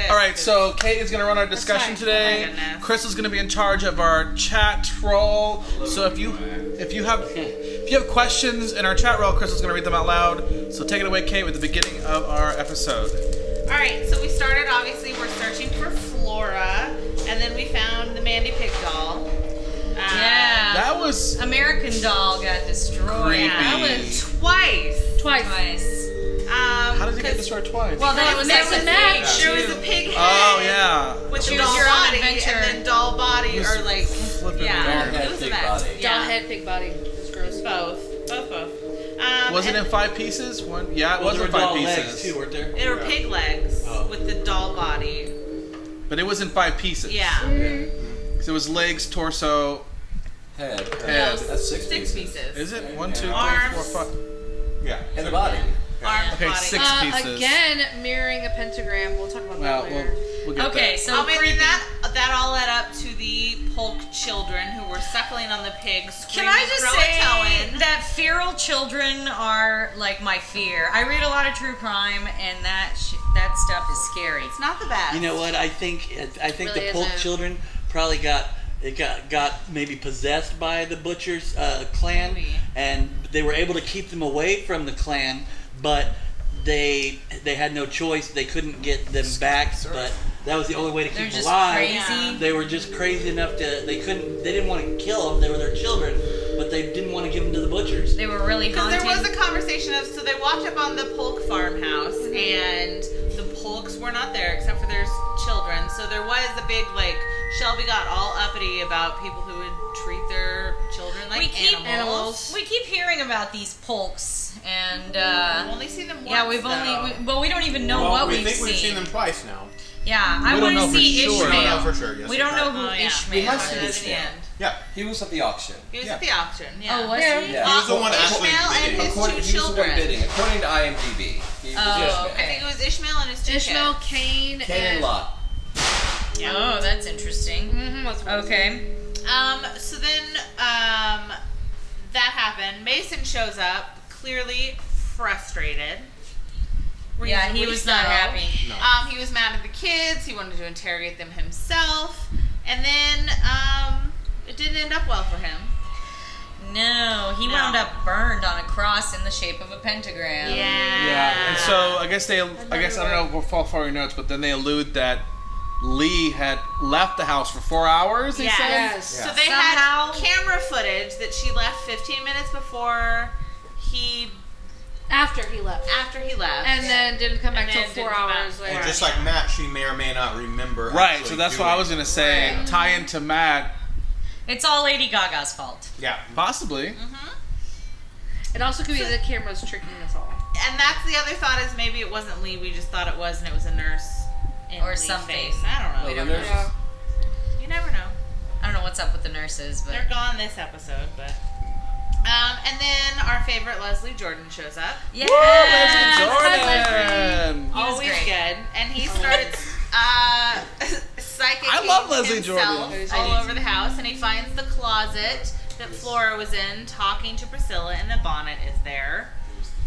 All right, so Kate is going to run our discussion today. Oh my goodness. Crystal's going to be in charge of our chat roll. So if you have questions in our chat roll, Crystal's going to read them out loud. So take it away, Kate, with the beginning of our episode. All right, so we started. Obviously, we're searching for Flora, and then we found the Mandy Pig doll. Yeah. That was American Doll got destroyed. creepy. That was twice. How did it get destroyed twice? Well, then it was mix and match. There was a pig head. Oh yeah. With the Choose doll your own body, adventure. and then doll body, or like, Flipping yeah, weird. it was a Pig mess. body. Yeah. Doll head, pig body. It was gross. Both. Was it and in 5 pieces? One. Yeah, it was there in were 5 doll pieces. legs too, weren't there? They were pig legs Oh. with the doll body. But it was in 5 pieces. Yeah. So it was legs, torso, Head. head. That's 6 pieces. Is it 1, 2, 3, Arms. 4, 5? Yeah. And the body. Arms, Okay, body. 6 pieces. Again, mirroring a pentagram. We'll talk about Well, that later. we'll get Okay, that. so Maybe creepy. that all led up to the Polk children who were suckling on the pigs. Can I just say Croatoan. that feral children are like my fear? I read a lot of true crime, and that stuff is scary. It's not the best. You know what? I think Really the Polk isn't. children probably got maybe possessed by the butcher's clan, Maybe. and they were able to keep them away from the clan, but they had no choice. They couldn't get them back, but that was the only way to keep They're them just alive. crazy. Yeah. They were just crazy enough to. They didn't want to kill them. They were their children, but they didn't want to give them to the butchers. They were really Because haunting. there was a conversation of, so they walked up on the Polk farmhouse, and the Polks were not there except for their children. So there was a big, like, Shelby got all uppity about people who would treat their children like animals. We keep hearing about these Polks, and We've only seen them once. yeah, we don't even know what we we've think seen. we've seen them twice now. Yeah, I We don't want know to for see sure. Ishmael. We don't know for sure, yes, we don't know Oh, who yeah. Ishmael We have is. seen At the Ishmael. end. Yeah. He was at the auction. He was Yeah. at the auction, yeah. Oh, was Yeah. he? Yeah. He was the one actually Ishmael and bidding. his two He was the one children. bidding. According to IMDb, he was Oh, Ishmael. I think it was Ishmael and his two Ishmael, kids. Cain, Cain and Lot. Yeah. Oh, that's interesting. Okay. So then, that happened. Mason shows up, clearly frustrated. Yeah, he Reasonably was not so. happy. No. He was mad at the kids. He wanted to interrogate them himself. And then, it didn't end up well for him. No, he wound up burned on a cross in the shape of a pentagram. Yeah, and so I guess I don't know. We'll fall for your notes, but then they allude that Lee had left the house for 4 hours. They Yes. said. Yes. So they Somehow- had camera footage that she left 15 minutes before After he left. after he left. And then didn't come back And till then 4 didn't come hours back. later. And just like Matt, she may or may not remember. Right. actually So that's what I doing was gonna say. Right. Tie into Matt, It's all Lady Gaga's fault. Yeah. possibly. It also could be the camera's tricking us all. And that's the other thought is maybe it wasn't Lee. We just thought it was, and it was a nurse in Or Lee's something. face. I don't know. We don't the nurses. know. You never know. I don't know what's up with the nurses, but They're gone this episode, but. And then our favorite Leslie Jordan shows up. yeah, Jordan. Always great. good, and he starts psychicking I love Leslie himself Jordan. all over the house, and he finds the closet that Flora was in, talking to Priscilla, and the bonnet is there.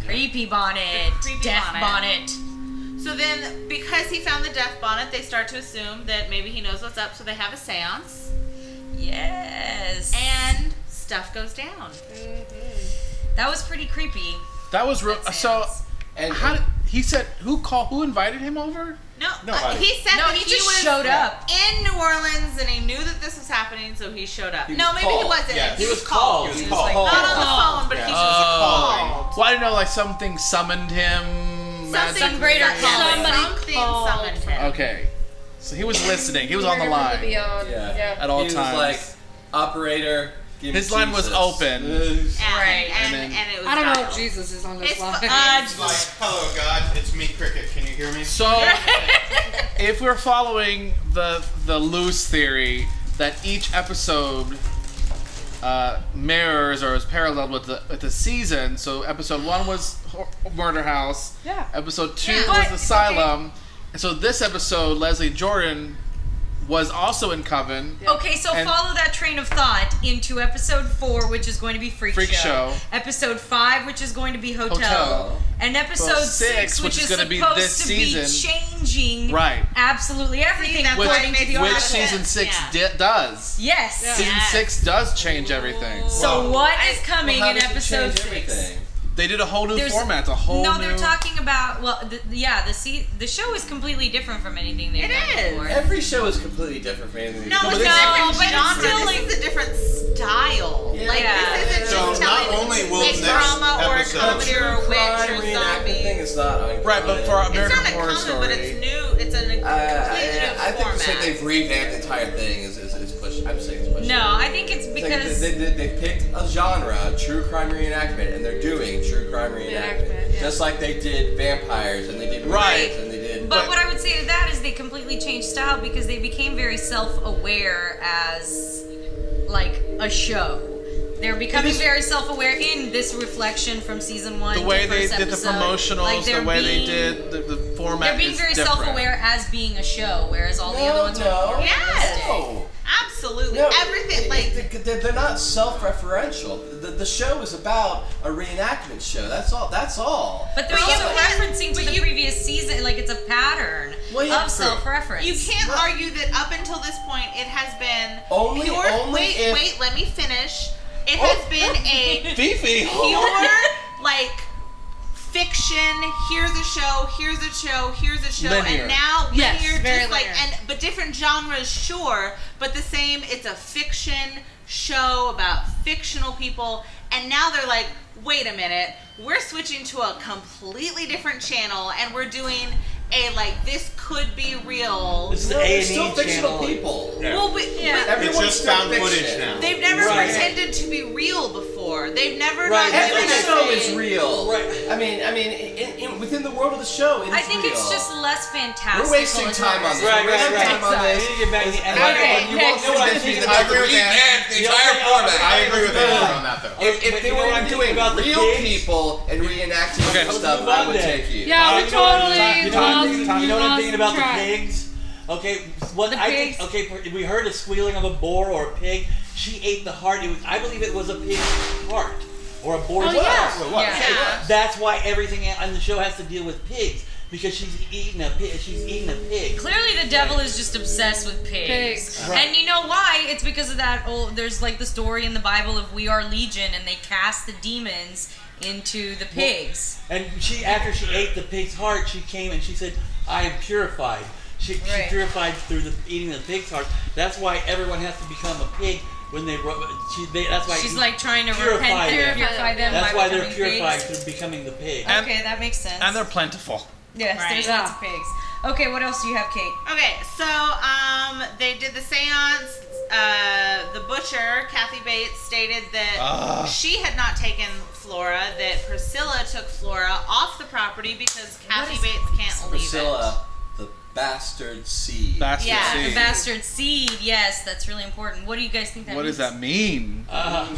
creepy bonnet, The creepy death bonnet. bonnet. So then, because he found the death bonnet, they start to assume that maybe he knows what's up, so they have a seance, Yes, and stuff goes down. that was pretty creepy. That was real. That So, seance. And how did he said? Who invited him over? No, Nobody. he said No, that he he just was showed up. in New Orleans, and he knew that this was happening, so he showed up. He was No, maybe he called. wasn't. Yeah, he he was was called. called. He was He was called. Not on called. the phone, but Yeah. he Oh. was called. Well, I didn't know like something summoned him. Something greater summoned him. called. Something Called. summoned him. Okay, so he was listening. He was on the line Yeah. at all he times. was like, operator, give me His line was Jesus. open. Right, And and it was I don't know dialed. if Jesus is on this It's line. It's like, hello God, it's me, Cricket. Can you hear me? So, if we're following the loose theory that each episode mirrors or is paralleled with the season, so episode 1 was Murder House, Yeah. episode 2 Yeah. was But- Asylum, and so this episode Leslie Jordan was also in Coven. Okay, so And- follow that train of thought into episode 4, which is going to be Freak Show. Episode 5, which is going to be Hotel. And episode Well, 6, which is gonna supposed be to this season. be changing Right. absolutely everything that's Which, why according to the which article. season 6 Yeah. does. Yes. Yeah. Season 6 does change everything. So what is coming How in does it episode change 6? everything? They did a whole new There's- format. A whole No, new... they're talking about the show is completely different from anything they've It done is. before. Every show is completely different from anything. No, but it's a it's- different but it's genre. still, This is a different style. Yeah. Like this isn't So just not telling only will a next drama or a episode- comedy or a witch crime or reenactment thing zombie. is not uncommon. Right, but for It's American not Horror uncommon, Story... but it's new. It's a completely new I think to say format. they've revamped the entire thing is push. I'm saying it's pushing. No, I think it's Like, because they picked a genre, true crime reenactment, and they're doing true crime reenactment. Reenactment, yeah. Just like they did vampires, and they did Right. witches, and they did. But what I would say to that is they completely changed style because they became very self-aware as like a show. They're becoming very self-aware in this reflection from season 1. The way to they first did the episode. promotionals, Like, the they're way they being- did the format They're being is very different. self-aware as being a show, whereas all the other ones are more Yes. realistic. No. Absolutely. No, Everything like they're not self-referential. The show is about a reenactment show. That's all. That's all. But they're But also you- referencing to but the you- previous season, like it's a pattern Well, yeah, of true. self-reference. you can't argue that up until this point it has been Only if- wait, let me finish. It Oh. has been a Fifi! pure like fiction. Here's a show. Here's a show. Here's a show. Linear. And now Yes, linear, very just like linear. but different genres, sure, but the same. It's a fiction show about fictional people, and now they're like, wait a minute, we're switching to a completely different channel, and we're doing a like this could be real. This is the No, they're A&E still fictional channel. people. Well, but It's Everyone's just still found footage fiction. now. they've never Right. pretended to be real before. They've never Right. not Every given us show a- is real. Right. I mean, within the world of the show, it is I think real. it's just less fantastical. We're wasting as time well. on this. Right, We're wasting right, time right. on this. We need to get back to the end. Okay, You next. won't convince me that I agree with revamp that. the entire format. I agree with Andrew on that though. If they were doing real people and reenacting Okay. stuff, Move I on would then. take you. Yeah, we totally You know what I'm lost, thinking- you know what I'm thinking about the track. pigs? Okay, what The I pigs? think. Okay, we heard a squealing of a boar or a pig. She ate the heart. I believe it was a pig's heart or a boar's Oh, yeah. heart. What? Yeah. That's why everything on the show has to deal with pigs because she's eating a pig. She's eating a pig. Clearly, the devil is just obsessed with pigs. Pigs. Right. And you know why? It's because of that old. There's like the story in the Bible of we are legion, and they cast the demons into the pigs. And she, after she ate the pig's heart, she came and she said, "I am purified." She Right. purified through the eating the pig's heart. That's why everyone has to become a pig when they. That's why She's like trying to purify repent, them. purify them. That's by why they're becoming purified pigs. through becoming the pig. And- Okay, that makes sense. And they're plentiful. yes, Right. there's Yeah. lots of pigs. Okay, what else do you have, Kate? Okay, so they did the seance. The butcher, Kathy Bates, stated that she had not taken Flora, that Priscilla took Flora off the property because Kathy is Bates can't leave Priscilla, the bastard seed. Bastard Yeah. seed. The bastard seed. Yes, that's really important. What do you guys think that What means? does that mean?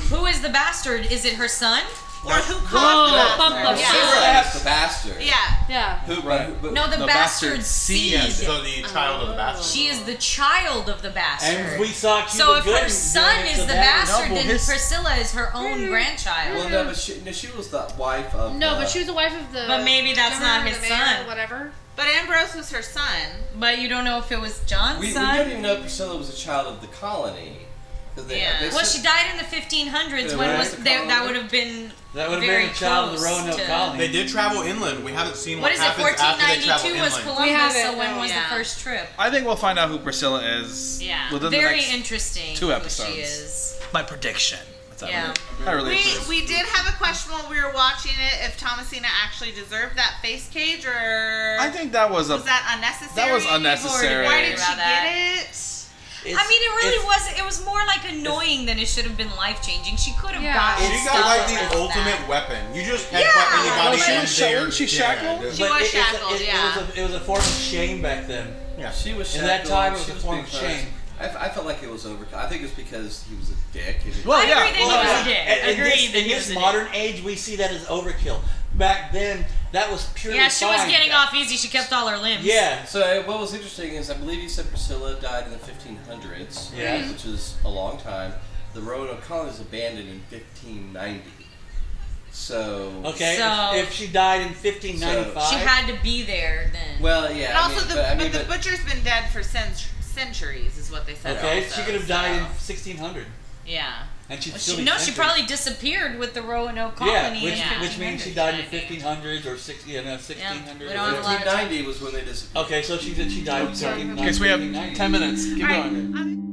Who is the bastard? Is it her son? it. Or who Whoa, caused the bump bastard? up. Yeah. Priscilla, the bastard. Yeah. Yeah. Who, Right. who- No, the No, bastard bastard seed. seed. So the child of the bastard. She is the child of the bastard. And we saw Cuba So if her Gooding son doing it is to the that. bastard, No, well, then his- Priscilla is her own grandchild. Well, no, but she was the wife of. No, but she was the wife of the. But maybe that's governor, not his the mayor, son. Whatever. But Ambrose was her son. But you don't know if it was John's we son. don't even know if Priscilla was a child of the colony. 'Cause Yeah. Well, she died in the 1500s. Yeah, When right. was that would have been That would have very been a child of the close Roanoke to- colony. They did travel inland. We haven't seen What what is it? happens after they travel 1492 was inland. Columbus. We have it, So when no. was Yeah. the first trip? I think we'll find out who Priscilla is Yeah. within the Very next interesting. 2 who episodes. She is. My prediction. That's Yeah. I really We did have a question while we were watching it if Thomasina actually deserved that face cage, or I think that was a. was that unnecessary? That was unnecessary. Or why did she About that. get it? I mean, it really wasn't. It was more like annoying than it should have been life changing. She could have Yeah. gotten She stuff got like out the of ultimate that. weapon. You just headbutt Yeah. anybody Oh, she and was they're shackled? She shackled? dead. She was shackled, yeah. It was a form of shame back then. Yeah. She was In that shackled, time, it was she a form being of punished. shame. I felt like it was over. I think it was because he was a dick. Well, I yeah. agree that he well, was yeah. a dick. In Agreed this, that in he this was a modern age, we see that as overkill. back then, that was purely Yeah, she was fine. getting off easy. She kept all her limbs. Yeah. So what was interesting is I believe you said Priscilla died in the 1500s, Yeah. which is a long time. The Roanoke colony was abandoned in 1590. So Okay, So- if she died in 1595. She had to be there then. well, yeah. And also, but the butcher's been dead for centuries, is what they said. Okay, also, she could have died in so- 1600. Yeah. And she'd Well, still she, be no, she centuries. probably disappeared with the Roanoke Yeah, colony. which, in Yeah. which means she died in the 1500s or 1600s. we don't have a lot of 1590 was when they disappeared. Okay, so she died in 1590. Okay, so we have 10 minutes. Keep All right, going.